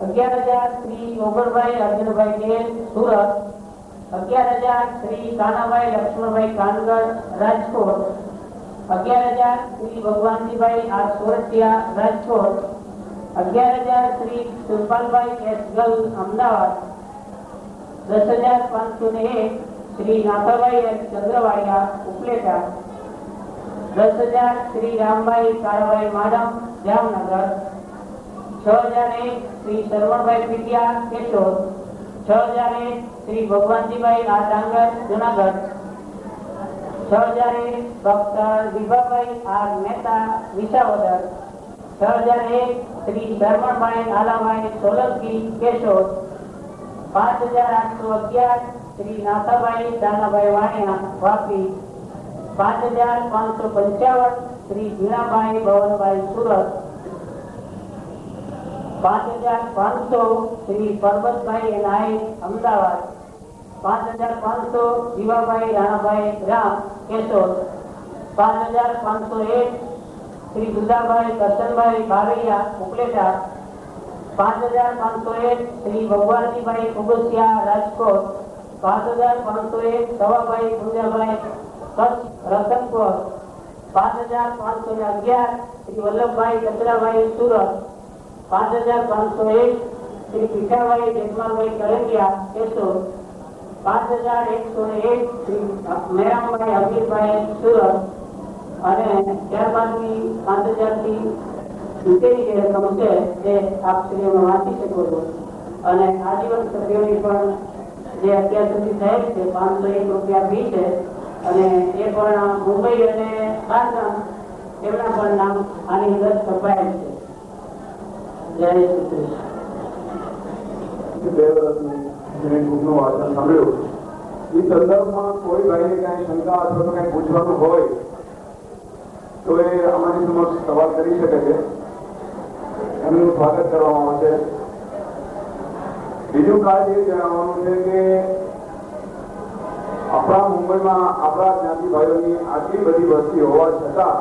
11,000 Shri Oganbhai Arjunbhai Kel Surat, 11,000 Shri Kanabhai Laxmanbhai Kangar Rajkot, 11,000 Shri Bhagwanjibhai R Sorathiya Rajkot, 11,000 Shri Surpalbhai S Gal Ahmedabad, 10,501 Shri Nathabhai S Chandravadiya Upleta, 10,000 Shri Rambhai Kalabhai Madam Jamnagar, 6,001 Shri Sharvanbhai Pidiya Keshod, 6,001 Shri Bhagwanjibhai R Dangar Junagadh, 6,001 doctor Vibhabhai R Mehta Visavadar, 6,001 Shri Sharvanbhai Alabhai Solanki Keshod, 5,811 Shri Nathabhai Danabhai Vaniya Vapi, 5,555 Shri Jinabhai Bhavanbhai Surat, 5,500 Shri Parbatbhai નાઈ અમદાવાદ, 5,500 જીવાભાઈ રાણાભાઈ રામ કેશોદ, 5,501 શ્રી દુદાભાઈ કરશનભાઈ બારૈયા ઉપલેટા, 5,501 શ્રી ભગવાનજીભાઈ કુબસિયા રાજકોટ, 5,501 સવાભાઈ પૂજાભાઈ કચ્છ રતનપુર, 5,511 શ્રી વલ્લભભાઈ કચરાભાઈ સુરત, 5,501 શ્રી પીઠાભાઈ જગમાલભાઈ કળંગિયા કેશોદ, 5,101 શ્રી મેરામભાઈ અમીરભાઈ સુરત, અને ત્યારબાદની 5,000 થી નીચેની જે રકમ છે તે આપ શ્રીઓમાં વાંચી શકો છો. અને આજીવન સભ્યોની પણ જે અત્યાર સુધી થયેલ છે 501 રૂપિયા ફી છે, અને એ પણ મુંબઈ અને બારગામ એમના પણ નામ આની અંદર છપાયેલ છે. જય શ્રી કૃષ્ણ. 2 વર્ષની બુકનું વાંચન સાંભળ્યું. એ સંદર્ભમાં કોઈ ભાઈને કઈ શંકા અથવા તો કઈ પૂછવાનું હોય તો એ અમારી સમક્ષ સવાલ કરી શકે છે. એમનું સ્વાગત કરવામાં આવશે. બીજું કાર્ય એ જણાવવાનું છે કે આપણા મુંબઈમાં આપણા જ્ઞાતિ ભાઈઓની આટલી બધી વસ્તી હોવા છતાં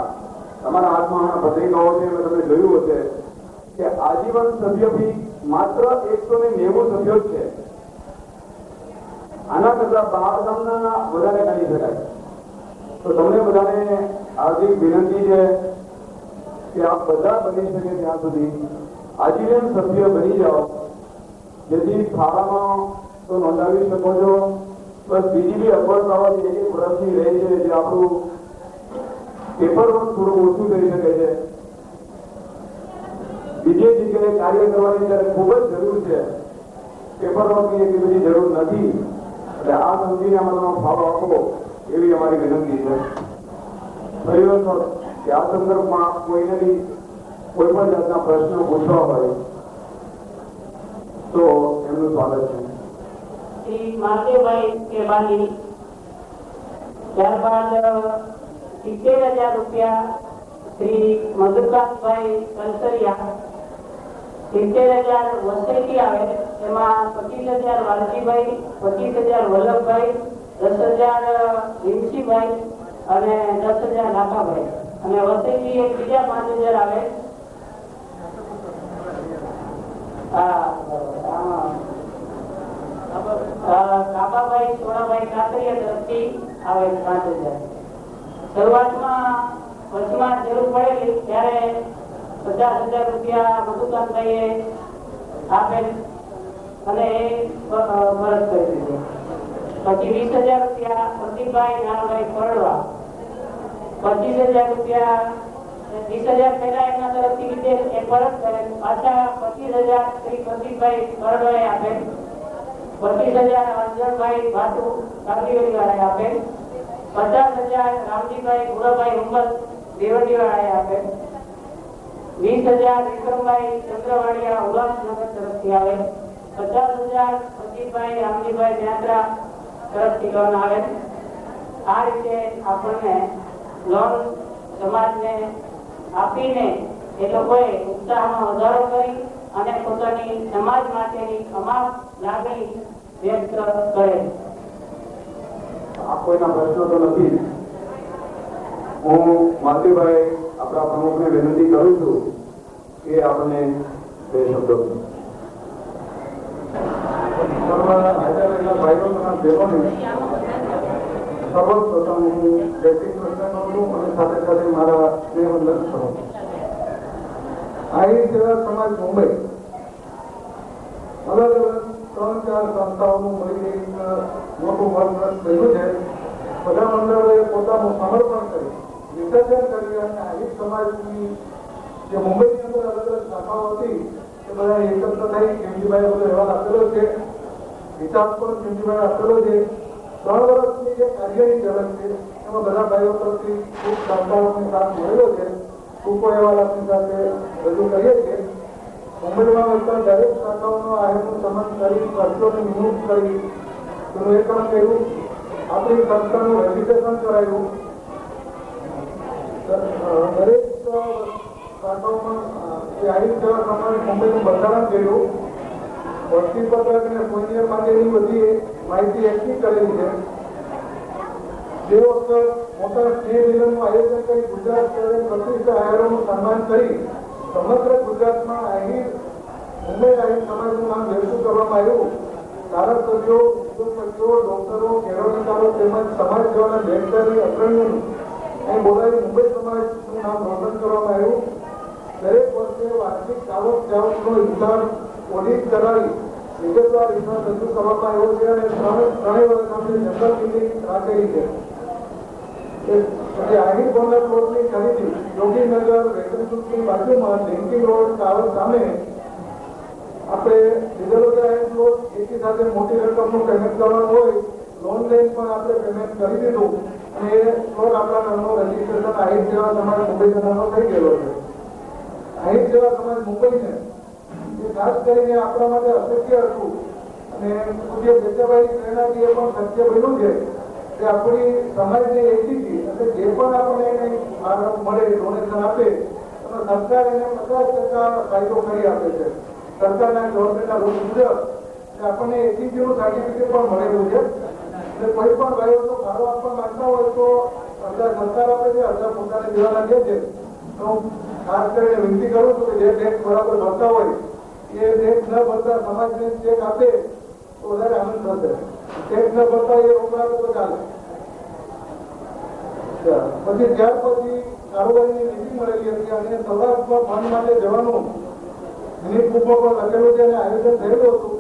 તમારા હાથમાં પત્રિકાઓ છે, મેં તમે જોયું હશે કે આજીવન સભ્ય ફી માત્ર 190 સભ્યો જ છે. આના કરતા બહાર ગામના વધારે ગણી શકાય. તો તમને બધાને હાર્દિક વિનંતી છે કે આપ બધા બની શકે ત્યાં સુધી આજીવન સભ્ય બની જાઓ, જેથી ફાળામાં તો નોંધાવી શકો છો. બસ બીજી બી અગવડતાઓ એક વર્ષની રહે છે, જે આપણું પેપર વર્ક થોડું ઓછું થઈ શકે છે. બીજી જગ્યાએ કાર્ય કરવાની ત્યારે ખૂબ જ જરૂર છે, પેપર વર્કની એટલી બધી જરૂર નથી. એટલે આ સમજીને અમારો ફાળો આપો એવી અમારી વિનંતી છે. ફરી વખત કે આ સંદર્ભમાં કોઈને બી કોઈ પણ જાતના પ્રશ્નો પૂછવા હોય તો એમનું સ્વાગત છે. શ્રી માધવભાઈ કેબાલી, ત્યારબાદ 70,000 રૂપિયા શ્રી મધુકાંતભાઈ કંસરિયા, 70,000 વસઈથી આવે, એમાં 25,000 વાલજીભાઈ, 25,000 વલ્લભભાઈ, 10,000 વિમસીભાઈ અને 10,000 નાકાભાઈ. અને વસઈથી એક બીજા 5,000 આવે. કાબાભાઈ સોનાભાઈ કાતરિયા તરફથી આવે 5,000. શરૂઆતમાં વચમાં જરૂર પડેલી ત્યારે 50,000 રૂપિયા મધુકાંતભાઈએ આપેલ અને એ પરત કરી દીધો. પછી 20,000 રૂપિયા પ્રદીપભાઈ નારાયણભાઈ પરડવા, 25,000 રૂપિયા 20,000 પહેલા એમના તરફથી લીધેલ એ પરત કરે. પાછા 25,000 શ્રી પ્રદીપભાઈ પરડવાએ આપેલ, 25,000 અર્જણભાઈ ભાટુ કાંદીવલી વાળાએ આપેલ, 50,000 રામજીભાઈ ભુરાભાઈ હુંબલ દેવડી વાળાએ આપેલ, 20,000 વિક્રમભાઈ ચંદ્રવાડિયા ઉલ્લાસનગર તરફથી આવે, 50,000 પ્રદીપભાઈ રામજીભાઈ યાત્રા તરફથી લોન આવે. આ રીતે આપણને લોન સમાજને આપીને એ લોકોએ ઉત્સાહમાં વધારો કરી અને પોતાની સમાજ માટેની અમાપ લાગણી વ્યક્ત કરે. આ કોઈના પ્રશ્નો તો નથી. હું માલતીભાઈ આપણા પ્રમુખને વિનંતી કરું છું કે આપણને 2 શબ્દો. સર્વ હાજર રહેલા ભાઈઓ તથા બહેનોને સર્વપ્રથમ હું જય શ્રી કૃષ્ણ કહું છું અને સાથે સાથે મારા સ્નેહવંદન કરું. આહિર સેવા સમાજ મુંબઈ અલગ અલગ 3-4 સંસ્થાઓનું મળીને એક મોટું મંચ બન્યું છે. બધા મંડળોએ પોતાનું સમર્પણ કરી વિસર્જન કરી અને આહિર સમાજની જે મુંબઈની અંદર અલગ અલગ શાખાઓ હતી એ બધા એકત્ર થઈ કેમજીભાઈ બધો અહેવાલ આપેલો છે, હિસાબ પણ કેમજીભાઈ આપેલો છે. 3 વર્ષની જે કાર્યની ઝલક છે એમાં બધા ભાઈઓ તરફથી ખૂબ સહકારની સાથ મળેલો છે. ટૂંકો અહેવાલ આપણી સાથે રજૂ કરીએ છીએ. મુંબઈમાં વસતા દરેક શાખાઓનો આયોજન સમન કરી ટ્રસ્ટોની નિમણૂક કરી તેનું એકમ કર્યું. આપણી સંસ્થાનું રજીસ્ટ્રેશન કરાયું. દરેક શાખાઓમાં આહિર સેવા સમાજ મુંબઈનું બંધારણ કર્યું. વસ્તી પત્રક અને સોનિયર માટેની બધી માહિતી એકઠી કરેલી છે. જે વખત મોટા સ્નેહ મિલનનું આયોજન કરી ગુજરાત શહેરે પ્રતિષ્ઠિત આહિરોનું સન્માન કરી સમગ્ર ગુજરાતમાં મુંબઈ આહિર સમાજનું નામ વ્યક્ત કરવામાં આવ્યું. ધારાસભ્યો, ઉદ્યોગપતિઓ, ડોક્ટરો, ખેડૂતો તેમજ સમાજ સેવાના બેનકારી અગ્રણીઓનું અહીં બોલાવી મુંબઈ સમાજનું નામ રોશન કરવામાં આવ્યું. દરેક વર્ષે વાર્ષિક આવક જાવકનો હિસાબ ઓડિટ કરાવી વિગતવાર હિસાબ રજૂ કરવામાં આવ્યો છે અને 3 વર્ષ આપણે જનરલ મિટિંગ રાખેલી છે. આહિર બોર્ડના પ્લોટની ખરીદી યોગીનગર વેકનસુટની બાજુમાં લિંકિંગ રોડ ટાવર સામે આપણે લીધેલો છે. આહિર પ્લોટ એકી સાથે મોટી રકમનું પેમેન્ટ કરવાનું હોય, લોન લઈને પણ આપણે પેમેન્ટ કરી દીધું અને એ પ્લોટ આપણા નામનો રજીસ્ટ્રેશન આહિર સેવા સમાજ મુંબઈ નામનો થઈ ગયેલો છે. આહિર સેવા સમાજ મુંબઈને એ ખાસ કરીને આપણા માટે અશક્ય હતું અને પૂજ્ય બેચાભાઈ પ્રેરણાથી એ પણ શક્ય બન્યું છે કે આપણી સમાજને એસીથી એટલે જે પણ આપણને મળે ડોનેશન આપે તો સરકાર એને 50% ફાયદો કરી આપે છે. સરકારના ગવર્મેન્ટના રૂલ મુજબ આપણને એસીસીનું સર્ટિફિકેટ પણ મળેલું છે. એટલે કોઈ પણ ભાઈઓનો ફાળો આપવા માંગતા હોય તો અડધા સરકાર આપે છે, અડધા પોતાને દેવાના દે છે. તો ખાસ કરીને વિનંતી કરું છું કે જે ટેક્સ બરાબર ભરતા હોય એ ટેક્સ ન ભરતા સમાજને ચેક આપે તો વધારે આનંદ થશે. ટેક્સ ન ભરતા એ રોકડા તો ચાલે. પછી ત્યાર પછી કારોબારીની નીતિ મળેલી હતી અને સૌરાષ્ટ્રમાં ફંડ માટે જવાનું મિનિટ બુકમાં પણ લખેલું છે અને આયોજન થયેલું હતું.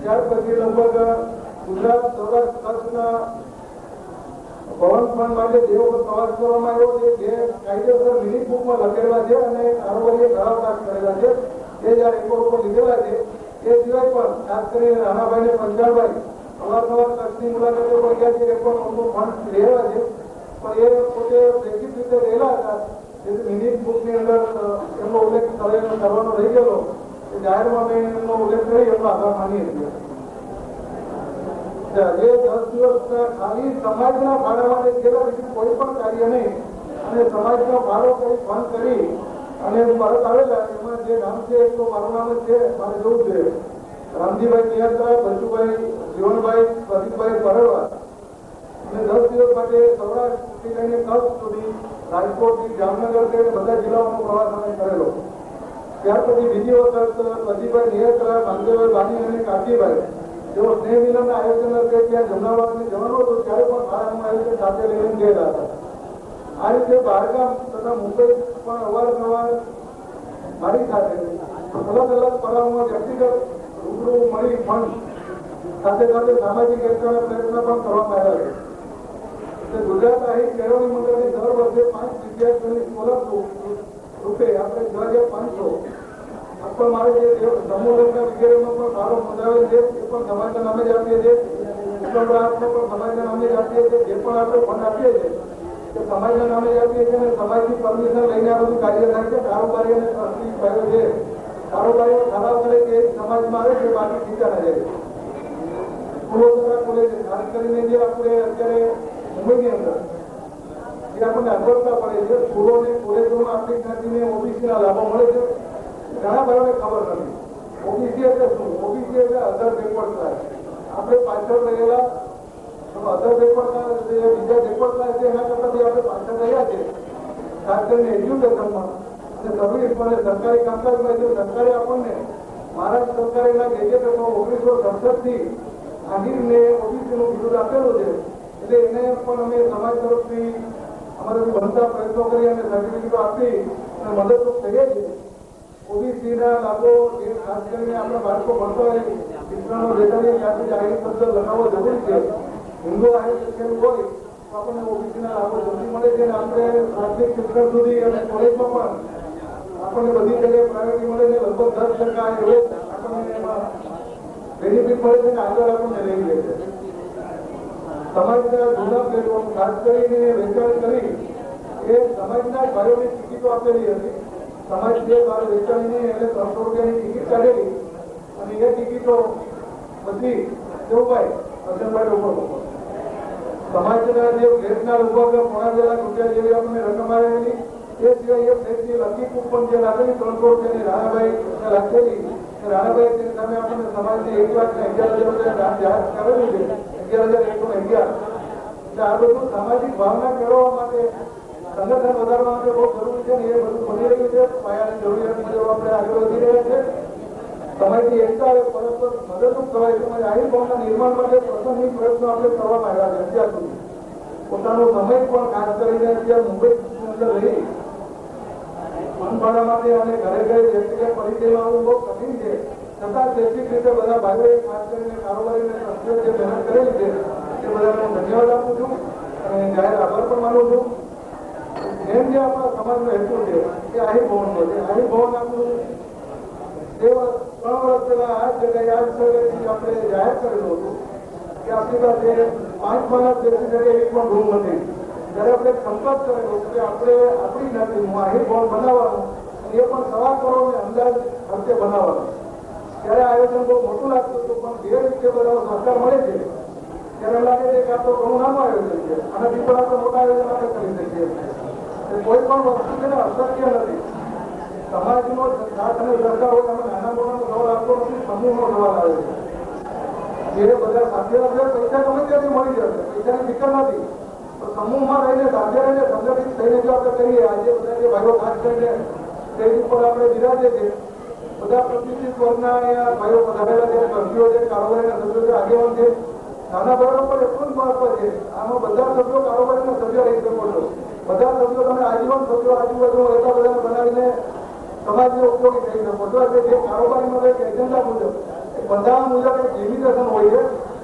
ત્યાર પછી લગભગ ગુજરાત સૌરાષ્ટ્ર કચ્છના ભવન ફંડ માટે જે વખત પ્રવાસ કરવામાં આવ્યો છે જે કાયદેસર મિનિટ બુકમાં લખેલા છે અને કારોબારીએ ઠરાવ પાસ કરેલા છે. 1000 એકર ઉપર લીધેલા છે. એ સિવાય પણ ખાસ કરીને રાણાભાઈ ને પંચાળભાઈ અવારનવાર કચ્છની મુલાકાતે પણ ગયા છે. એ પણ મોટું ફંડ લેવા છે પણ એ પોતે પ્રેક્ટિસ રીતે રહેલા હતા. જેથી મિનિટ બુકની અંદર એમનો ઉલ્લેખ કરવાનો રહી ગયેલો જાહેરમાં મેં એમનો ઉલ્લેખ કરી એમનો આભાર માનીએ છીએ. જે 10 દિવસ ખાલી સમાજના ફાળા માટે ગયેલા, બીજું કોઈ પણ કાર્ય નહીં અને સમાજનો ફાળો કરી ફંડ કરી અને પરત આવેલા. એમાં જે નામ છે એક તો મારું નામ જ છે, મારે જોવું છે રામજીભાઈ નિયંત્રા, બચુભાઈ, જીવનભાઈ, પ્રદીપભાઈ પરળવા અને 10 દિવસ માટે સૌરાષ્ટ્રથી લઈને કચ્છ સુધી રાજકોટથી જામનગર થી બધા જિલ્લાઓનો પ્રવાસ અમે કરેલો. ત્યાર પછી બીજી વખત પ્રદીપભાઈ નિયંત્રા, માંગેભાઈ બાની અને કાકીભાઈ જેઓ સ્નેહ મિલનના આયોજન હતા ત્યાં જમનાવાડને જવાનું હતું ત્યારે પણ ભાડાનું આયોજન સાથે લઈને ગયેલા હતા. આ રીતે બહારગામ તથા મુંબઈ પણ અવારનવાર મારી સાથે અલગ અલગ પડાવમાં વ્યક્તિગત રૂબરૂ મળી ફંડ સાથે સાથે સામાજિક એકતાના પ્રયત્ન પણ કરવામાં આવ્યા છે. ગુજરાત આહિર કેળવણી મંડળની દર વર્ષે 5 વિદ્યાર્થીઓની સ્કોલરશીપ રૂપે આપણે 2500 આપવા મારે જે સમૂહ લગ્ન વગેરેમાં પણ ફાળો નોંધાવેલ છે એ પણ સમાજના નામે જ આપીએ છીએ. ઉપરાંતમાં પણ સમાજના નામે જ આપીએ છીએ. જે પણ આપણે ફંડ આપીએ છીએ તે સમાજના નામે જ આપીએ છીએ અને સમાજની પરમિશન લઈને આ બધું કાર્ય થાય છે. કારોબારી અને ટ્રસ્ટી ભાઈઓ છે કારોબારીઓ ઠરાવ કરે કે સમાજમાં આવે છે બાકી બીજા ના જાય. સ્કૂલો દ્વારા ખોલે છે. ખાસ કરીને જે આપણે અત્યારે મુંબઈની અંદર જે આપણને અગવડતા પડે છે સ્કૂલોને કોલેજોમાં આપણી જ્ઞાતિને ઓબીસીના લાભો મળે છે. ઘણા ભાઈઓને ખબર નથી ઓબીસી એટલે શું. ઓબીસી એટલે અધર બેકવર્ડ ક્લાસ. આપણે પાછળ રહેલા અધર બેકવર્ડ ક્લાસ બીજા બેકવર્ડ ક્લાસ છે એના કરતા આપણે પાછળ રહ્યા છે ખાસ કરીને એજ્યુકેશનમાં અને સર્વિસમાં અને સરકારી કામકાજમાં. સરકારે આપણને મહારાષ્ટ્ર સરકારે એના ગેજેટમાં 1967 થી આહિરને ઓબીસીનું બિરુદ આપેલું છે. એટલે એને પણ અમે સમાજ તરફથી અમારાથી બનતા પ્રયત્નો કરી અને સર્ટિફિકેટો આપી અને મદદરૂપ થઈએ છીએ. ઓબીસીના લાભો જે ખાસ કરીને આપણા બાળકો ભણતા હોય શિક્ષણનો રેટાની ત્યાંથી આહિર શબ્દ લખાવવો જરૂરી છે. હિન્દુ આહિર શિક્ષણ હોય તો આપણને ઓબીસીના લાભો જલ્દી મળે છે અને આપણે પ્રાથમિક શિક્ષણ સુધી અને કોલેજમાં પણ આપણને બધી જગ્યાએ પ્રાયોરિટી મળે છે. લગભગ 10% એવો આપણને એમાં બેનિફિટ મળે છે અને આગળ આપણને લઈ લે છે. સમાજના જૂના પ્લેટફોર્મ ખાસ કરીને વેચાણ કરી એ સમાજના ભાઈઓની ટિકિટો આપેલી હતી. સમાજ જે બહાર વેચાણીને એને 300 રૂપિયાની ટિકિટ કાઢેલી અને એ ટિકિટો બધી દેવભાઈ અર્જનભાઈ ઉપર સમાજના જે ફ્લેટના લગભગ 1.5 લાખ રૂપિયા જેવી આપણને રકમ આવેલી. એ સિવાય એ ફ્લેટની લકી કૂપન જે રાખેલી 300 રૂપિયાની રાણાભાઈ રાખેલી. રાણાભાઈ તેની સામે આપણને સમાજને 1,11,000 રૂપિયા દાન જાહેર કરેલું છે. 11,111. એટલે આ બધું સામાજિક ભાવના કેળવવા માટે સંગઠન વધારવા માટે બહુ જરૂરી છે ને એ બધું બની રહ્યું છે. પાયાની જરૂરિયાત મુજબ આપણે આગળ વધી રહ્યા છે. સમાજની એકતા પરસ્પર મદદરૂપ થવાય છે. આહિર ભાવના નિર્માણ માટે પ્રથમ પ્રયત્નો આપણે કરવામાં આવ્યા છે અત્યાર સુધી. પોતાનો સમય પણ ખાસ કરીને અત્યારે મુંબઈની અંદર રહી મનભાડા માટે અને ઘરે ઘરે વ્યક્તિગત પરિચયમાં આવવું બહુ કઠિન છે. છતાં શૈક્ષિક રીતે બધા ભાઈઓએ ખાસ કરીને કારોબારીને ટ્રસ્ટીઓ જે મહેનત કરેલી છે એ બધાને હું ધન્યવાદ આપું છું અને જાહેર આભાર પણ માનું છું. જેમ જે આપણા સમાજનો હેતુ છે એ આહિર ભવનનો છે. આહિર ભવન આપણું 3 વર્ષ પહેલા આ જગ્યાએ આ સ્થળેથી આપણે જાહેર કરેલું હતું કે આપણી પાસે 5 માણસ બેસી શકે એવી પણ રૂમ નથી. જ્યારે આપણે સંપર્ક કરેલો કે આપણે આપણી જ્ઞાતિનું આહિર ભવન બનાવવાનું અને એ પણ 1.25 કરોડ અંદાજ ખર્ચે બનાવવાનું. ત્યારે આયોજન બહુ મોટું લાગતું હતું પણ જે રીતે બધા સહકાર મળે છે ત્યારે લાગે છે કે આ તો ઘણું નાનું આયોજન છે. આનાથી પણ આપણે મોટા આયોજન આપણે કરી શકીએ. કોઈ પણ વસ્તુ છે ને અશક્ય નથી. સમાજનો સાથ અને સહકાર હોય અમે નાના મોટાનો સવાલ આપતો નથી, સમૂહનો સવાલ આવે છે. જે બધા સાથે હશે પૈસા ગમે ત્યાંથી મળી જશે, પૈસાની ફિકર નથી. તો સમૂહમાં રહીને સાથે રહીને સંગઠિત થઈને જો આપણે કરીએ આજે બધા જે ભાઈઓ ખાસ કરીને સ્ટેજ ઉપર આપણે બિરાજે છે બધા પ્રતિષ્ઠિત વર્ગના અહીંયા ભાઈઓ પધારેલા છે, ટ્રસ્ટીઓ છે, કારોબારીના સભ્યો છે, આગેવાન છે. નાના ભાઈઓ પર એટલું જ મહત્વ છે. આમાં બધા સભ્યો કારોબારીના સભ્યો રહી શકો છો. બધા સભ્યો તમે આજીવન સભ્યો આજુબાજુ એટલા બધાને બનાવીને સમાજને ઉપયોગી થઈ શકો છો. એટલે જે કારોબારીમાં એક એજન્ડા મુજબ બંધારણ મુજબ એક લિમિટેશન હોય છે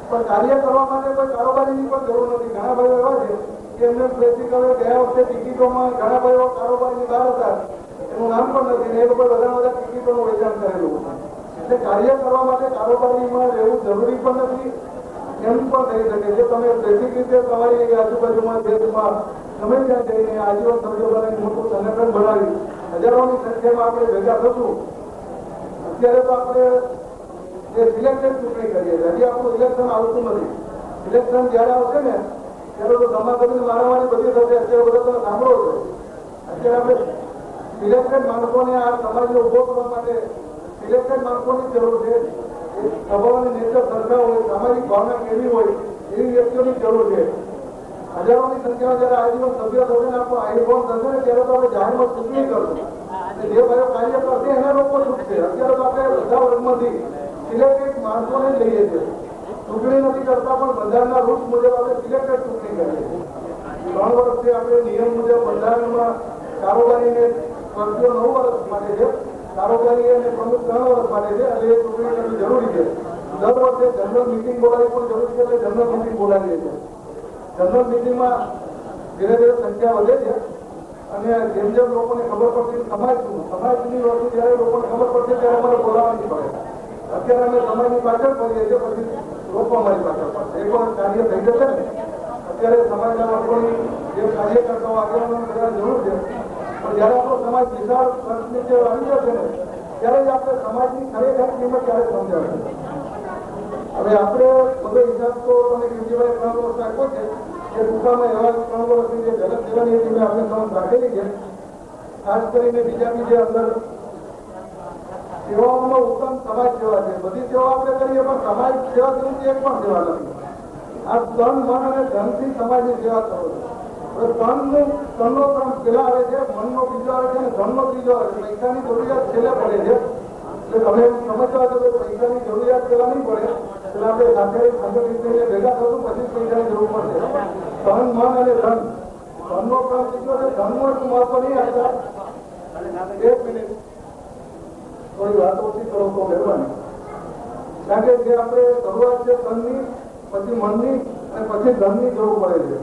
પણ કાર્ય કરવા માટે કોઈ કારોબારીની પણ જરૂર નથી. ઘણા ભાઈઓ એવા છે કે એમને પ્રેક્ટિકલ ગયા વખતે ટિકિટોમાં ઘણા ભાઈઓ કારોબારની બહાર હતા, એનું નામ પણ નથી ને એ લોકો બધા ટિકિટોનું વેચાણ કરેલું. એટલે કાર્ય કરવા માટે કારોબારીમાં રહેવું જરૂરી પણ નથી. એમ પણ થઈ શકે છે તમે બેસિક રીતે તમારી આજુબાજુમાં દેશમાં ગમે ત્યાં જઈને આજીવન સભ્યો બનાવી મોટું સંગઠન બનાવી હજારોની સંખ્યામાં આપણે ભેગા થશું. અત્યારે તો આપણે જે સિલેક્ટેડ ચૂંટણી કરીએ છીએ, હજી આપણું ઇલેક્શન આવતું નથી. ઇલેક્શન જયારે આવશે ને ત્યારે તો ધમાધમી મારામારી બધી થશે. અત્યારે બધા તમે સાંભળો છો. અત્યારે આપણે સિલેક્ટેડ માણસોને આ સમાજને ઉભો કરવા માટે સિલેક્ટેડ માણસોની જરૂર છે. સ્વભાવની નેચર સરખા હોય, સામાજિક ભાવના કેવી હોય એવી વ્યક્તિઓની જરૂર છે. હજારોની સંખ્યામાં જયારે આજીવન સભ્ય થશે ને આપણો આહિર ભવન થશે ને ત્યારે તો આપણે જાહેરમાં ચૂંટણી કરશું. જે ભાઈઓ કાર્ય કરશે એના લોકો છૂટશે. અત્યારે તો આપણે બધા વર્ગમાંથી સિલેક્ટેડ માણસોને જ લઈએ છીએ. ચૂંટણી નથી કરતા પણ બંધારણના રૂલ્સ મુજબ આપણે સિલેક્ટેડ ચૂંટણી કરીએ છીએ. 3 વર્ષથી આપણે નિયમ મુજબ બંધારણમાં કારોબારીને ટ્રસ્ટીઓ 9 વર્ષ માટે છે, કારોબારી અને પ્રમુખ 3 વર્ષ માટે છે. એટલે એ ચૂંટણી કરવી જરૂરી છે. દર વર્ષે જનરલ મિટિંગ બોલાવવી પણ જરૂરી છે. એટલે જનરલ મિટિંગ બોલાવીએ છીએ. જનરલ મિટિંગમાં ધીરે ધીરે સંખ્યા વધે છે અને જેમ જેમ લોકોને ખબર પડતી સમાજની વસ્તુ જ્યારે લોકોને ખબર પડશે ત્યારે અમારે બોલાવવાની પડે. અત્યારે અમે સમાજની પાછળ પડીએ છીએ, પછી લોકો અમારી પાછળ પડશે. એક વાર કાર્ય થઈ જશે ને અત્યારે સમાજના લોકોની જે કાર્યકર્તાઓ આગેવાનો બધા જરૂર છે પણ જયારે આપણો સમાજ વિશાળ સંસ્કૃતિ આવી જશે ને ત્યારે જ આપણે સમાજની ખરેખર કિંમત ત્યારે સમજાવશે. હવે આપણે બધો હિસાબ તો અને કેજીભાઈ 3 વર્ષ આપ્યો છે એ ટૂંકામાં એવા 3 વર્ષની જે જગત સેવાની હતી મેં આપણે સમજ રાખેલી છે. ખાસ કરીને બીજા અંદર સેવાઓમાં ઉત્તમ સમાજ સેવા છે. બધી સેવા આપણે કરીએ પણ સમાજ સેવા જેવી એક પણ સેવા નથી. આ તન, મન અને ધનથી સમાજની સેવા કરો છો. તનનો ક્રમ પેલા આવે છે, મનનો બીજો આવે છે અને ધનનો ત્રીજો આવે છે. પૈસાની જરૂરિયાત છેલ્લે પડે છે. એટલે તમે સમજવા છો કે પૈસાની જરૂરિયાત પેલા નહીં પડે, પેલા આપણે સાથે સંગઠિત ભેગા થતું પછી પૈસાની જરૂર પડશે. તન મન અને ધન, ધનનો ક્રમ કીધો છે, ધનનું એટલું મહત્વ નહીં આપતા. એક મિનિટ થોડી વાત ઓછી કરો તો મહેરબાની. કારણ કે જે આપણે શરૂઆત છે ધનની, પછી મનની અને પછી ધનની જરૂર પડે છે.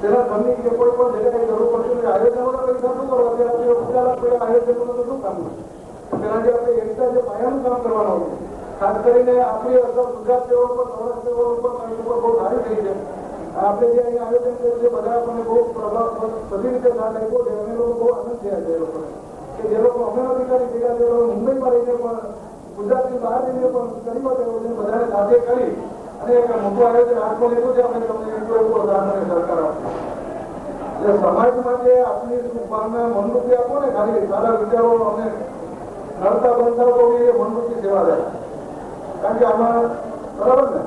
પેલા ધનની કે કોઈ પણ જગ્યાએ જરૂર પડતી નથી. આયોજનોના પૈસા શું કરવા છે? આપણે ઉજાલા પેલા આયોજનોનું તો શું કામ છે? પેલા જે આપણે એકતા જે પાયાનું કામ કરવાનું છે, ખાસ કરીને આપણી અસર ગુજરાત લેવલ પર, સૌરાષ્ટ્ર લેવલ ઉપર બહુ સારી થઈ છે. આપણે જે અહીંયા આયોજન કર્યું છે બધા આપણને બહુ પ્રભાવ બધી રીતે સાથ આપ્યો છે. અમે લોકો બહુ આનંદ થયા છે એ લોકોને, કે જે લોકો અમે નથી કરી શક્યા તે લોકો મુંબઈમાં રહીને પણ, ગુજરાતની બહાર રહીને પણ કરી આયોજન બધાને સાથે કરી અને એક મોટું આયોજન હાથમાં લીધું છે. અમે તમને એટલું એવું પ્રધાનમંત્રી સરકાર આપશે. એટલે સમાજ માટે આપની શુભભાવના મનરૂપી આપો ને, ખાલી સારા વિચારો અમને નડતા બનતા તો એ મનરૂપી સેવા રહે. કારણ કે આમાં બરાબર ને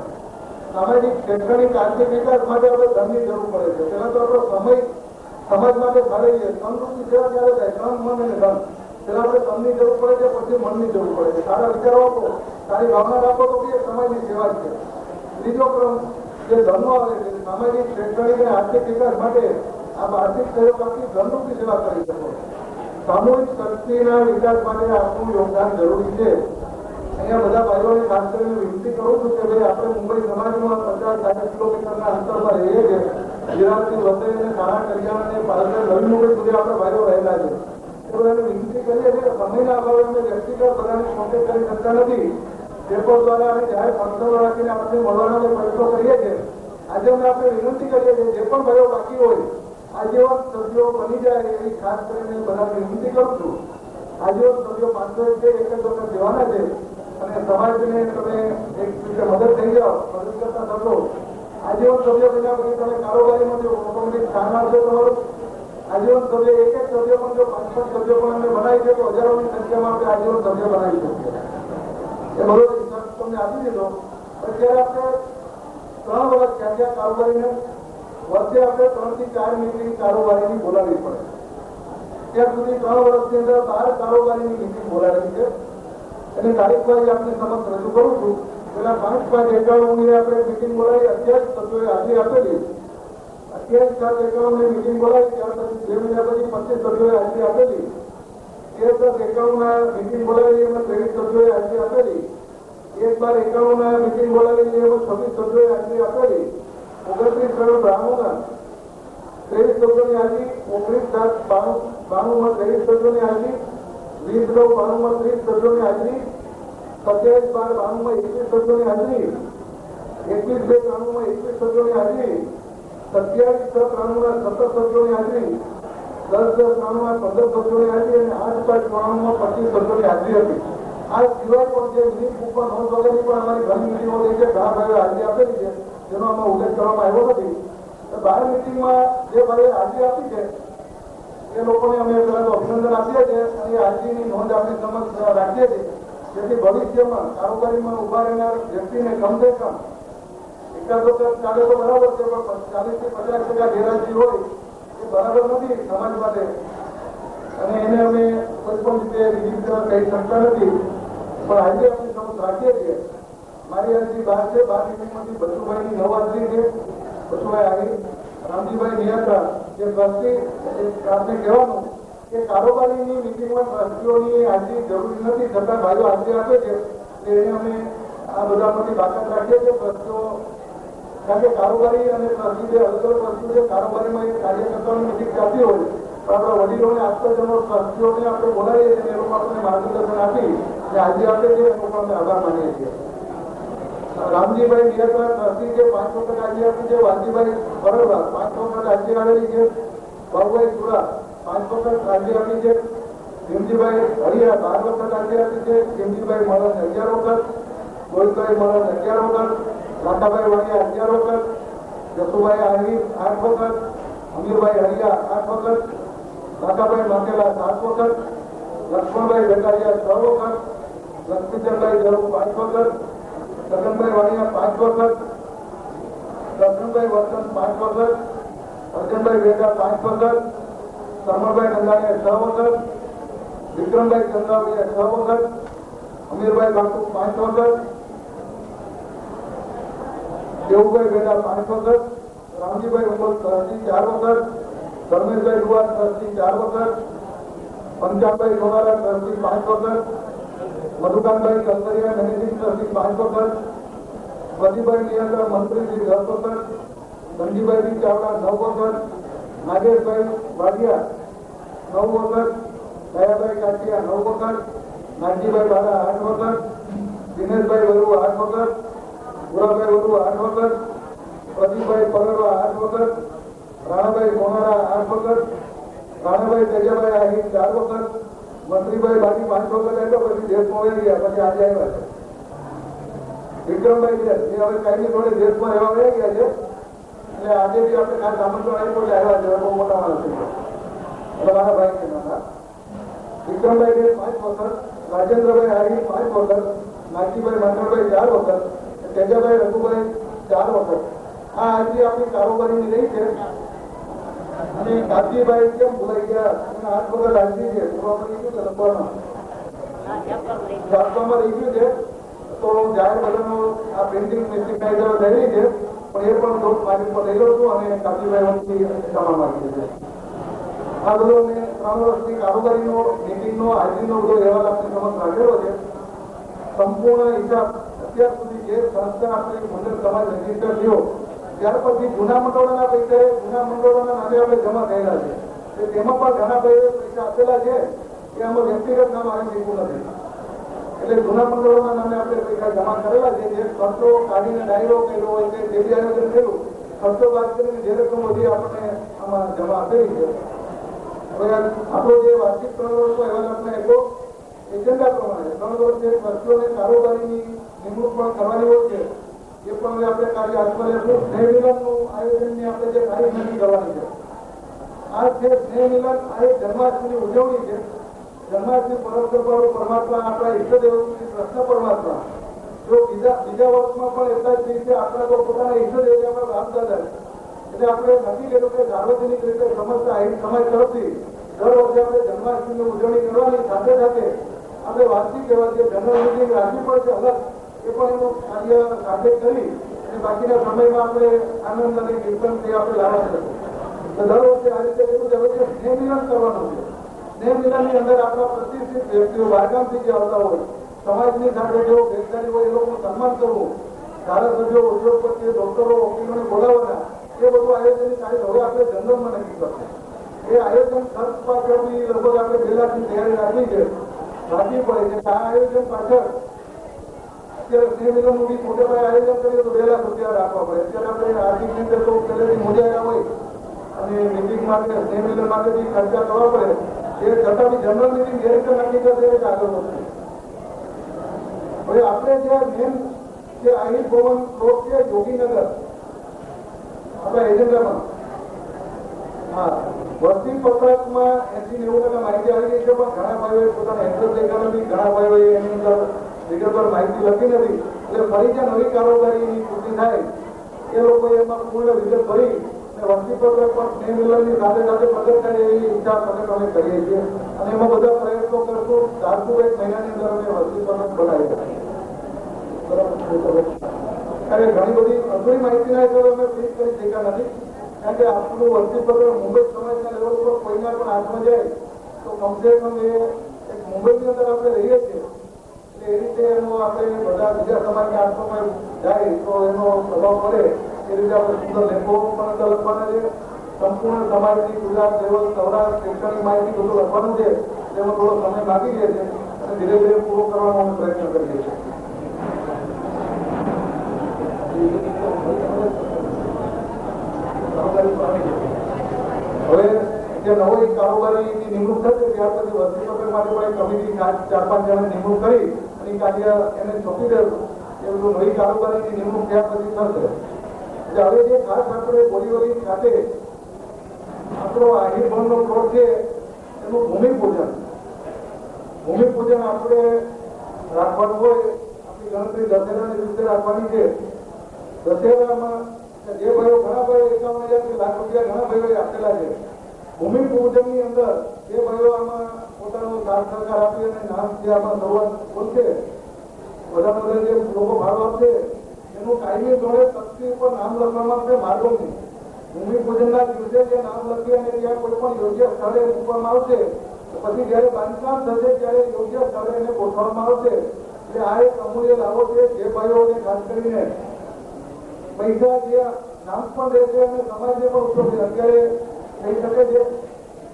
સામાજિક શૈક્ષણિક આર્થિક વિકાસ માટે આપણે ધનની જરૂર પડે છે. પેલા તો આપણો સમય સમાજ માટે ફાળવીએ. તનરૂપી સેવા ક્યારે થાય? તન, મન અને ધન. પેલા આપણે તનની જરૂર પડે છે, પછી મનની જરૂર પડે છે. સારા વિચારો આપો, સારી ભાવના રાખો તો એ સમાજની સેવા છે. ત્રીજો ક્રમ જે ધનનો આવે છે, સામાજિક શૈક્ષણિક અને આર્થિક વિકાસ માટે આપ આર્થિક સહયોગ આપી ધનરૂપી સેવા કરી શકો. સામૂહિક શક્તિના વિકાસ માટે આપનું યોગદાન જરૂરી છે. અહીંયા બધા ભાઈઓને ખાસ કરીને વિનંતી કરું છું કે ભાઈ આપણે મુંબઈ સમાજમાં 50-60 કિલોમીટરના અંતરમાં રહીએ છીએ. વિરારથી વસઈ અને સારા કરિયાણા અને પાલનપુર નવી મુંબઈ સુધી આપણે ભાઈઓ રહેલા છે. એ બધાને વિનંતી કરીએ છીએ કે સમયના અભાવે અમે વ્યક્તિગત બધાને કોન્ટેક્ટ કરી શકતા નથી. પેપર દ્વારા અને જાહેર ફંક્શનો રાખીને આપણે મળવાનો પ્રયત્નો કરીએ છીએ. આજે અમે આપણે વિનંતી કરીએ છીએ જે પણ ભાઈઓ બાકી હોય આજીવન સભ્યો બની જાય એવી ખાસ કરીને બધાને વિનંતી કરું છું. આજીવન સભ્યો 501 એક જ વખત દેવાના છે અને સમાજને તમે એક રીતે મદદ થઈ જાઓ, મદદ કરતા થશો. આજીવન સભ્યો બન્યા પછી તમે કારોબારીમાં જો ઓટોમેટિક સ્થાન આવશે તમારું. આજીવન સભ્ય એક સભ્ય પણ જો 5-5 સભ્યો પણ અમે બનાવી છે તો હજારોની સંખ્યામાં આપણે આજીવન સભ્ય બનાવી શકીએ. એ બધો હિસાબ તમને આપી દીધો. અત્યારે આપણે 3 વર્ષ ક્યાં કારોબારીને વર્ષે આપણે 3 થી 4 મીટિંગ કારોબારીની બોલાવવી પડે. ત્યાં સુધી 3 વર્ષની અંદર 12 કારોબારીની મીટિંગ બોલાવી છે. એની તારીખ વાઇઝ આપની સમક્ષ રજૂ કરું છું. પેલા 5-5-91 આપણે મીટિંગ બોલાવી, 28 સભ્યોએ હાજરી આપેલી. 28-7-91 મીટિંગ બોલાવી, ત્યાર પછી 2 મહિના પછી 25 સભ્યોએ હાજરી આપેલી. 13-10-91 મીટિંગ બોલાવી, એમાં 23 સભ્યોએ હાજરી આપેલી. 1-12-91 મીટિંગ બોલાવી, એમાં 26 સભ્યોએ હાજરી આપેલી. 29-12-92 23 સભ્યોની હાજરી. 19-7-92 23 સભ્યોની હાજરી. 20-9-92 30 સભ્યોની હાજરી. 27-12-92 21 સભ્યોની હાજરી. 21-2-93 21 સભ્યોની હાજરી. 27-6-93 17 સભ્યોની હાજરી. 10-10-93 15 સભ્યોની હાજરી અને 8-5-93 25 સભ્યોની હાજરી હતી. આ સિવાય પણ જે મિનિટ ઉપર નોંધ વગેરેની પણ અમારી ઘણી મિટિંગો થઈ છે, ઘણા ભાઈઓ હાજરી આપેલી છે, જેનો આમાં ઉલ્લેખ કરવામાં આવ્યો નથી. 12 મિટિંગમાં જે ભાઈએ હાજરી આપી છે એ લોકોને અમે પહેલા તો અભિનંદન આપીએ છીએ અને હાજરીની નોંધ આપણી સમક્ષ રાખીએ છીએ, જેથી ભવિષ્યમાં કારોબારીમાં ઉભા રહેનાર વ્યક્તિને કમસે કમ 1-2 ચાલે તો બરાબર છે, પણ 40-50% ગેરહાજરી હોય એ બરાબર નથી સમાજ માટે અને એને અમે કોઈ પણ રીતે બીજી રીતે કહી શકતા નથી. પણ આજે આપણી સમક્ષ રાખીએ છીએ. મારી હાજરી 12 છે. 12 મિટિંગમાંથી બચુભાઈની 9 હાજરી છે. બચુભાઈ આવી, રામજીભાઈ નિયાતા જે ટ્રસ્ટી, આપણે કહેવાનું કે કારોબારીની મિટિંગમાં ટ્રસ્ટીઓની હાજરી જરૂરી નથી, છતાં ભાઈઓ હાજરી આપે છે એને અમે આ બધા પરથી બાકાત રાખીએ છીએ. ટ્રસ્ટીઓ કારણ કે કારોબારી અને ટ્રસ્ટી જે અલગ અલગ વસ્તુ છે. કારોબારીમાં એક કાર્યકર્તાઓની મિટિંગ ચાલતી હોય તો આપણા વડીલોને આત્મજનો ટ્રસ્ટીઓને આપણે બોલાવીએ છીએ, એ લોકો આપણને માર્ગદર્શન આપી જે હાજરી આપે છે એ લોકો અમે આભાર માનીએ છીએ. રામજીભાઈ નિયંત્રણ ટ્રસ્ટી જે 5 વખત હાજરી આપી છે. વાલજીભાઈ બરોબર 5 વખત હાજરી આવેલી છે. બાબુભાઈ સુરા 5 વખત હાજરી આપી છે. ભીમજીભાઈ હરિયા 12 વખત હાજરી આપી છે. ભીમજીભાઈ મળન 11 વખત. ગોવિંદભાઈ મળન 11 વખત. લાખાભાઈ વાણિયા 11 વખત. જસુભાઈ આહિર 8 વખત. અમીરભાઈ હરિયા 8 વખત. લાખાભાઈ માકેલા 7 વખત. લક્ષ્મણભાઈ વેકારિયા 6 વખત. લક્ષ્મીચંદભાઈ જરૂર 5 વખત. લખનભાઈ વાણિયા 5 વખત. લખનભાઈ વર્તન 5 વખત. અર્જનભાઈ વેગા 5 વખત. સમરભાઈ નંદાણીયા 6 વખત. વિક્રમભાઈ ચંદ્રાવડિયા 6 વખત. અમીરભાઈ બાપુ 5 વખત, દેવુભાઈ બેટા 5 વખત, રામજીભાઈ ઉમર ટ્રસ્ટી 4 વખત, ધર્મેશભાઈ દુઆ ટ્રસ્ટી 4 વખત, પંચાભાઈ સોનારા ટ્રસ્ટી 5 વખત, મધુકાનભાઈ કંકરિયા મેનેજિંગ ટ્રસ્ટી 5 વખત, પ્રદીપભાઈ નિયંત્રણ મંત્રી શ્રી 10 વખત, ધનજીભાઈ ચાવડા 9 વખત, નાગેશભાઈ વાડિયા 9 વખત, દયાભાઈ કાટિયા 9 વખત, નાનજીભાઈ બારા 8 વખત, દિનેશભાઈ વરુ 8 વખત, ભુરાભાઈ વરુ 8 વખત, પ્રદીપભાઈ પરડવા 8 વખત, રાણાભાઈ સોનારા 8 વખત, રાણાભાઈ તેજાભાઈ આહિર 4 વખત, મંત્રીભાઈ બાકી 5 વખત આવ્યો, પછી દેશમાં વહી ગયા, પછી આજે આવ્યા છે. વિક્રમભાઈ છે એ હવે કાયમી થોડે દેશમાં રહેવા વહી ગયા છે, એટલે આજે બી આપણે ખાસ આમંત્રણ આપ્યું એટલે આવ્યા છે. બહુ મોટા માણસ છે એટલે મારા ભાઈ છે નાના. વિક્રમભાઈ 5 વખત, રાજેન્દ્રભાઈ આહિર 5 વખત, નાગજીભાઈ માંગણભાઈ 4 વખત, તેજાભાઈ રઘુભાઈ 4 વખત. આ આજની આપણી કારોબારીની રહી છે. અને કાંતિભાઈ કેમ ભૂલાઈ ગયા? 8 વખત હાજરી છે, પૂર્વમાં રહી ગયું છે, લખવામાં રહી ગયું છે. તો જાહેર બધાનો આ પ્રિન્ટિંગ મિસ્ટેક થયેલી છે, પણ એ પણ દોષ મારી પર લઈ લઉં છું અને કાંતિભાઈ વતી ક્ષમા માંગી છે. આ બધો મેં 3 વર્ષની કારોબારીનો મિટિંગનો હાજરીનો બધો અહેવાલ આપણી સમક્ષ રાખેલો છે. સંપૂર્ણ હિસાબ અત્યાર સુધી જે સંસ્થા આપણી મંડળ સમાજ રજીસ્ટર થયો ત્યાર પછી જૂના મંડળોના પૈસા જૂના મંડળોના નામે આપણે જમા થયેલા છે. તેમાં પણ ઘણા ભાઈઓએ પૈસા આપેલા છે એ આમાં વ્યક્તિગત નામ આવી શક્યું નથી. એટલે જૂના મંડળોના નામે આપણે પૈસા જમા કરેલા છે. જે ખર્ચો કાઢીને ડાયરો કર્યો હોય કે જે બી આયોજન કર્યું ખર્ચો બાદ કરીને જે રકમ બધી આપણને આમાં જમા આપેલી છે. હવે આપણો જે વાર્ષિક 3 વર્ષનો અહેવાલ આપણે આપ્યો એજન્ડા પ્રમાણે 3 વર્ષે ટ્રસ્ટીઓને કારોબારીની નિમણૂક પણ કરવાની હોય છે. એ પણ હવે આપણે કાર્ય હાથમાં લેશું. સ્નેહ મિલનનું આયોજનની આપણે જે તારીખ નક્કી કરવાની છે. આ છે સ્નેહ મિલન. આ એક જન્માષ્ટમીની ઉજવણી છે. જન્માષ્ટમી પરમાત્મા આપણા ઈષ્ટદેવ કૃષ્ણ પરમાત્મા જો બીજા વર્ષમાં પણ એટલા જ દિવસે આપણા તો પોતાના ઈષ્ટદેવ આપણા રામ દાદા એટલે આપણે નક્કી કર્યું કે સાર્વજનિક રીતે સમસ્ત આહિર સમાજ તરફથી દર વર્ષે આપણે જન્માષ્ટમીની ઉજવણી કરવાની સાથે સાથે આપણે વાર્ષિક એવા જે જનરલ મિટિંગ રાખવી પડશે અલગ એ પણ એનું કાર્ય સાથે કરી અને બાકીના સમયમાં આપણે આનંદ અને કીર્તનથી આપણે લાવવા છે. તો દર વર્ષે આ રીતે એવું છે સ્નેહ મિલન કરવાનું છે. સ્નેહ મિલનની અંદર આપણા પ્રતિષ્ઠિત વ્યક્તિઓ બહારગામથી જે આવતા હોય સમાજની સાથે જેઓ ભેદભારી હોય એ લોકોનું સન્માન કરવું, ધારાસભ્યો, ઉદ્યોગપતિઓ, ડોક્ટરો, વકીલોને બોલાવવાના એ બધું આયોજનની તારીખ હવે આપણે જનરલમાં નક્કી કરશે. એ આયોજન ખર્ચ પાછળની લગભગ આપણે 2 લાખની તૈયારી રાખવી છે રાખવી પડે છે. આ આયોજન પાછળ અત્યારે સ્નેહ મિલનનું બી મોટે ભાગે આયોજન કરીએ તો 2 લાખ રૂપિયા રાખવા પડે. અત્યારે આપણે આર્થિક રીતે તો પહેલેથી મોજાયા હોય અને મિટિંગ માટે સ્નેહ મિલન માટે બી ખર્ચા કરવા પડે. એ છતાં બી જનરલ મિટિંગ જે રીતે નક્કી કરશે એ આગળ વધશે. હવે આપણે જે મેન જે આહિર ભવન પ્લોટ છે યોગીનગર આપણા એજન્ડામાં વસ્તી પત્રકમાં 80-90% માહિતી આવી ગઈ છે, પણ ઘણા ભાઈઓએ પોતાના એડ્રેસ દેખાડે નથી, ઘણા ભાઈઓએ એની અંદર વિગતવાર માહિતી લખી નથી. એટલે ફરી જે નવી કારોબારીની પૂર્તિ થાય એ લોકોએ એમાં પૂર્ણ વિગત ભરી અને વસ્તી પત્રક પણ સ્નેહ મિલનની સાથે સાથે પ્રગટ થાય એવી ઈચ્છા પ્રગટ અમે કરીએ છીએ અને એમાં બધા પ્રયત્નો કરશું. ધારતું 1 મહિનાની અંદર અમે વસ્તી પત્રક બનાવી ઘણી બધી અધૂરી માહિતીના હિસાબે અમે ફીટ કરી શક્યા નથી. કારણ કે આપણું વસ્તી પત્રક મુંબઈ સમાજના લેવલ પર કોઈના પણ હાથમાં જાય તો કમસે કમ એ એક મુંબઈની અંદર આપણે રહીએ છીએ એટલે એ રીતે એનો આપણે બધા બીજા સમાજના હાથમાં જાય તો એનો પ્રભાવ પડે એ રીતે આપણે સુંદર લેખો પણ અંદર લખવાના છે. સંપૂર્ણ સમાજની ગુજરાત લેવલ સૌરાષ્ટ્ર શૈક્ષણિક માહિતી બધું લખવાનું છે. તેમાં થોડો સમય લાગી જાય છે અને ધીરે ધીરે પૂરો કરવાનો અમે પ્રયત્ન કરીએ છીએ. હવે જે નવી કારોબારીની નિમણૂક થશે ત્યાર પછી વસ્તી પત્રક માટે પણ એક કમિટી 4-5 જણાની નિમણૂક કરી અને કાર્ય એને સોંપી દેવું એ બધું નવી કારોબારીની નિમણૂક ત્યાર પછી થશે. એટલે હવે જે ખાસ આપણે બોરીવલી ખાતે આપણો આહિર ભવનનો પ્લોટ છે એનું ભૂમિપૂજન આપણે રાખવાનું હોય. આપણી ગણતરી દશેરાની દિવસે રાખવાની છે. દશેરામાં જે ભાઈઓ ઘણા ભાઈઓ 51,000 લાખ રૂપિયા ઘણા ભાઈઓએ આપેલા છે. ભૂમિપૂજનની અંદર જે ભાઈઓ આમાં પોતાનો સાથ સહકાર આપી અને નામ જે આમાં શરૂઆત બોલશે વધારે વધારે જે લોકો ફાળો આપશે એનું કાયમી ધોરણે તકતી ઉપર નામ લખવામાં આવશે, માર્ગોની ભૂમિપૂજનના દિવસે જે નામ લખી અને ત્યાં કોઈ પણ યોગ્ય સ્થળે મૂકવામાં આવશે, પછી જયારે બાંધકામ થશે ત્યારે યોગ્ય સ્થળે એને ગોઠવવામાં આવશે. એટલે આ એક અમૂલ્ય લાભો છે જે ભાઈઓને ખાસ કરીને પૈસા જે નામ પણ રહેશે અને સમાજને પણ ઉપયોગ છે. અત્યારે થઈ શકે છે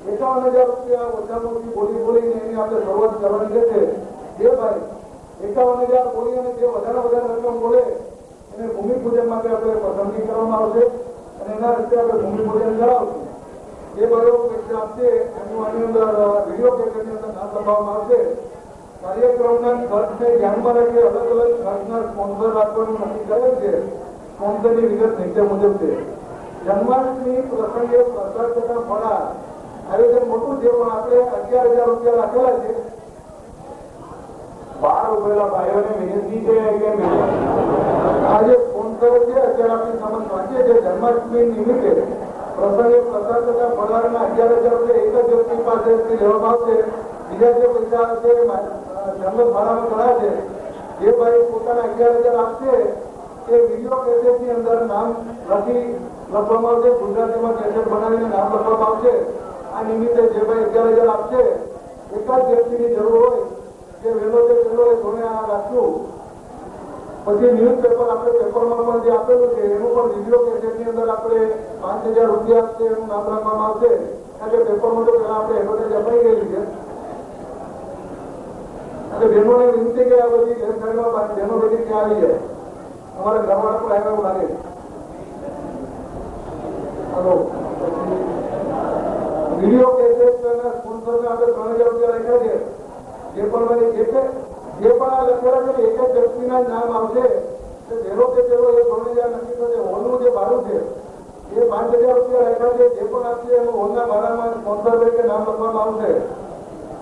51,000 રૂપિયા ઓછામાં ઓછી બોલીને એની આપણે શરૂઆત કરવાની રહેશે. જે ભાઈ 51,000 બોલી અને જે વધારે રકમ બોલે એને ભૂમિપૂજન માટે આપણે પસંદગી કરવામાં આવશે અને એના રીતે આપણે ભૂમિપૂજન કરાવશું. જે ભાઈઓ પૈસા આપશે એનું આની અંદર વિડીયો કેસેટની અંદર નામ લખવામાં આવશે. કાર્યક્રમના ખર્ચને ધ્યાનમાં રાખી અલગ ખર્ચના સ્પોન્સર રાખવાનું નક્કી કરેલ છે. સ્પોન્સરની વિગત નીચે મુજબ છે. જન્માષ્ટમી પ્રસંગે પ્રસાદ તથા ફળાર આયોજન મોટું છે, પણ આપણે 11,000 રૂપિયા રાખેલા છે. બહાર ઉભેલા ભાઈઓને વિનંતી છે કે આ જે સ્પોન્સર છે અત્યારે આપણી સમજ વાંચીએ છીએ જન્માષ્ટમી નિમિત્તે પ્રસંગે પ્રસાદ તથા ફળારના 11,000 રૂપિયા એક જ વ્યક્તિ પાસેથી લેવામાં આવશે. બીજા જે પૈસા છે જંગલ ભાડામાં કરા છે. જે ભાઈ પોતાના 11,000 આપશે એ વિડીયો કેસેટની અંદર નામ લખવામાં આવશે. ગુજરાતીમાં કેસેટ બનાવીને નામ લખવામાં આવશે. આ નિમિત્તે જે ભાઈ 11,000 આપશે એકાદ વ્યક્તિની જરૂર હોય કે વહેલો તે વહેલો એ ધોરણે આ રાખશું. પછી ન્યૂઝપેપર આપણે પેપરમાં પણ જે આપેલું છે એનું પણ વિડીયો કેસેટની અંદર આપણે 5,000 રૂપિયા આપશે એનું નામ રાખવામાં આવશે. કારણ કે પેપરમાં તો પહેલા આપણે એડવર્ટાઈઝ અપાઈ ગયેલી છે. એટલે બહેનોને વિનંતી કે આ બધી ગેરકાયદેસરમાં બહેનો બધી ક્યાં આવી જાય અમારે ઘરવાળા પણ આવ્યા એવું લાગે. વિડીયો કેસેટના સ્પોન્સરને આપણે 3,000 રૂપિયા રાખ્યા છે. જે પણ આ લખેલા છે એક જ વ્યક્તિના નામ આવશે તે પહેલો કે પહેલો એ 3,000 નક્કી થશે. હોલનું જે ભાડું છે એ 5,000 રૂપિયા રાખ્યા છે. જે પણ આપશે એનું હોલના ભાડામાં સ્પોન્સર તરીકે નામ લખવામાં આવશે.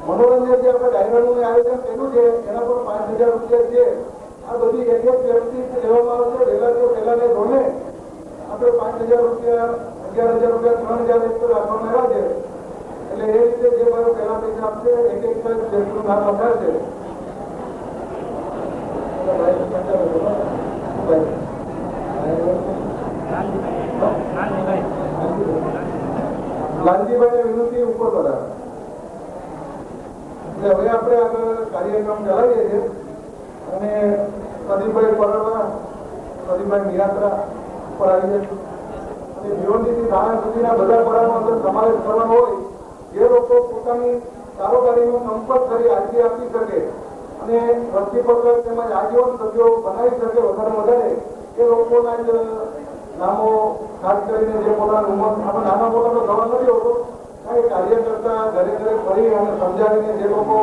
મનોરંજન જે આપણે ડાયરાનું આયોજન કર્યું છે એના પર 5,000 રૂપિયા છે. આ બધી એક એક વ્યક્તિ લેવામાં આવશે. પહેલાને ધોરણે આપણે 5,000 રૂપિયા 11,000 રૂપિયા 3,000 એક રાખવામાં આવ્યા છે. એટલે એ રીતે જે ભાઈઓ પહેલા પૈસા આપશે એક વ્યક્તિનું નામ લખાશે. લાલજીભાઈને વિનંતી ઉપર બધા. એટલે હવે આપણે આગળ કાર્યક્રમ ચલાવીએ છીએ અને પ્રદીપભાઈ પરવા પ્રદીપભાઈ મિયાત્રા પર આવી જશે અને જીવનજીથી થાણા સુધીના બધા પડાનો અંદર સમાવેશ કરવાનો હોય જે લોકો પોતાની કારોબારીનો સંપર્ક કરી આરતી આપી શકે અને વસ્તીપત્ર તેમજ આજીવન સભ્યો બનાવી શકે વધારે એ લોકોના જ નામો ખાસ કરીને જે પોતાનું ઉંમર આપણે નાના મોટાનો સવાલ નથી હોતો. એ કાર્યકર્તા ઘરે ફરી અને સમજાવીને જે લોકો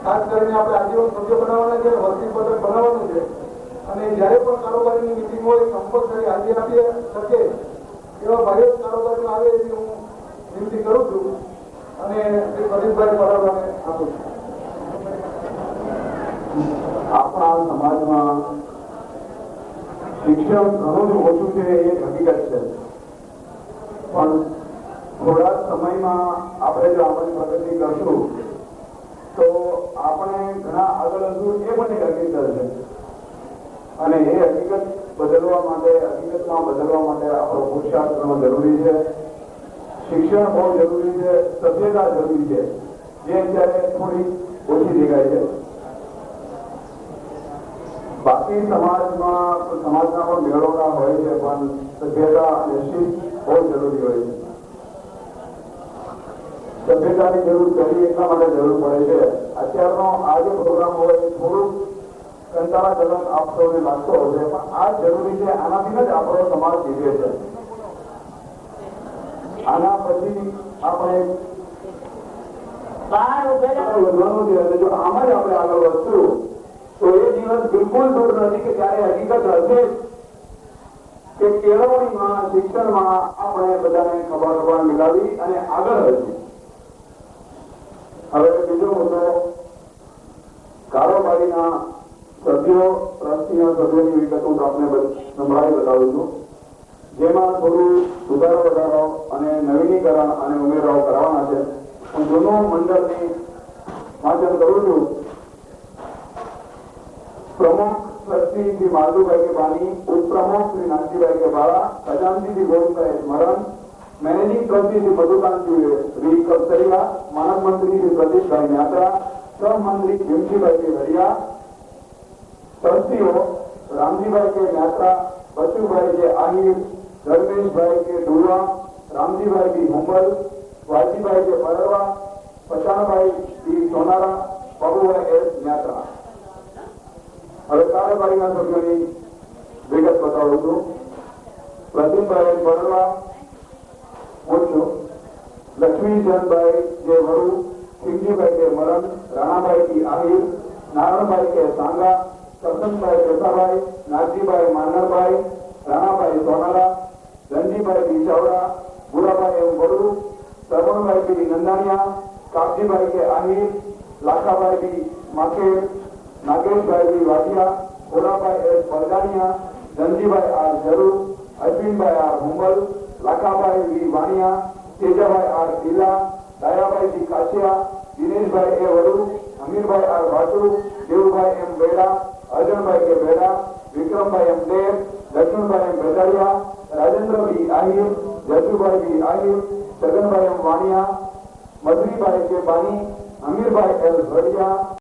ખાસ કરીને આપણે આજીવન સભ્ય બનાવવાના છે વસ્તીપત્ર બનાવવાનું છે અને જ્યારે પણ કારોબારીની મિટિંગ હોય સંપર્ક કરી હાજરી આપી શકે એવા ભાઈઓ કારોબારીમાં આવે એવી હું વિનંતી કરું છું અને શ્રી પ્રદીપભાઈ પરાવાને આપું છું. આપણા સમાજમાં શિક્ષણ ઘણું જ ઓછું છે એ હકીકત છે, પણ થોડા સમયમાં આપણે જો આપણી પ્રગતિ કરશું તો આપણે ઘણા આગળ વધશું એ પણ એક હકીકત છે. અને એ હકીકત બદલવા માટે આપણો પુરુષાર્થ કરવો જરૂરી છે. શિક્ષણ બહુ જરૂરી છે, સભ્યતા જરૂરી છે, જે અત્યારે થોડી ઓછી દેખાય છે. બાકી સમાજના પણ મેળવણા હોય છે, પણ સભ્યતા અને શિસ્ત બહુ જરૂરી હોય છે. સભ્યતાની જરૂર કરી એટલા માટે જરૂર પડે છે. અત્યારનો આ જે પ્રોગ્રામ હોય એ થોડુંક કંટાળાજનક આપણને લાગતો હશે, પણ આ જરૂરી છે. આનાથી જ આપણો સમાજ જીવે છે. આના પછી આપણે વધવાનું છે અને જો આમ જ આપણે આગળ વધશું તો એ દિવસ બિલકુલ દૂર નથી કે ત્યારે હકીકત હશે કે કેળવણીમાં શિક્ષણમાં આપણે બધાને ખબર મિલાવી અને આગળ વધશું. હવે બીજો મુદ્દો કારોબારીના સભ્યો ટ્રસ્ટીના સભ્યોની વિગત હું આપને સંભળાવી બતાવું છું, જેમાં થોડું સુધારો વધારો અને નવીનીકરણ અને ઉમેરાઓ કરવાના છે. હું જૂનું મંડળની વાંચન કરું છું. प्रमुख ट्रस्टी श्री माधुभाई के बानी, उप प्रमुख श्री नानजीभाई के बाड़ा, खजानची Shri Govindbhai Smaran, managing trustee Shri Madhukant V Kapasariya, मानव मंत्री श्री प्रदीप भाई म्यात्रा, सह मंत्री भीमजीभाई के हरिया, ट्रस्टीओ रामजीभाई के म्यात्रा, बचुभाई के आहिर, धर्मेश भाई के डुरवा, रामजीभाई की हुंबल, वाजीभाई के परवा, पचानभाई की सोनारा, पबुभाई एस म्यात्रा। હવે કાર્યકારીના સભ્યોની વિગત બતાવું છું। પ્રતિમભાઈ બળવા ઓછો, લક્ષ્મીચંદભાઈ જે વરુ, સિંગજીભાઈ કે મરણ, રાણાભાઈ की આહિર, નારાયણભાઈ के सांगा, કરશનભાઈ પેસાભાઈ, નાગજીભાઈ માનરભાઈ, રાણાભાઈ સોનારા, ધનજીભાઈ की ચાવડા, ભૂરાભાઈ એમ વરુ, શ્રવણભાઈ की નંદાણીયા, કાપજીભાઈ के Ahir, Lakhabhai K Makher, Nageshbhai G Vatiya, Bholabhai S Parganiya, Dhanjibhai R Jaru, Ashwinbhai R Humbal, Lakhabhai V Vaniya, Tejabhai R Dhila, Dayabhai G Kachhiya, Dineshbhai A Varu, Amirbhai R Bhatu, Devbhai M Beda, Arjunbhai K Beda, Vikrambhai M Dev, Laxmanbhai M Bedariya, Rajendra V Ahir, Jasubhai V Ahir, Chhaganbhai M Vaniya, Madhuribhai K Bani, अमीरभाई L भड़िया।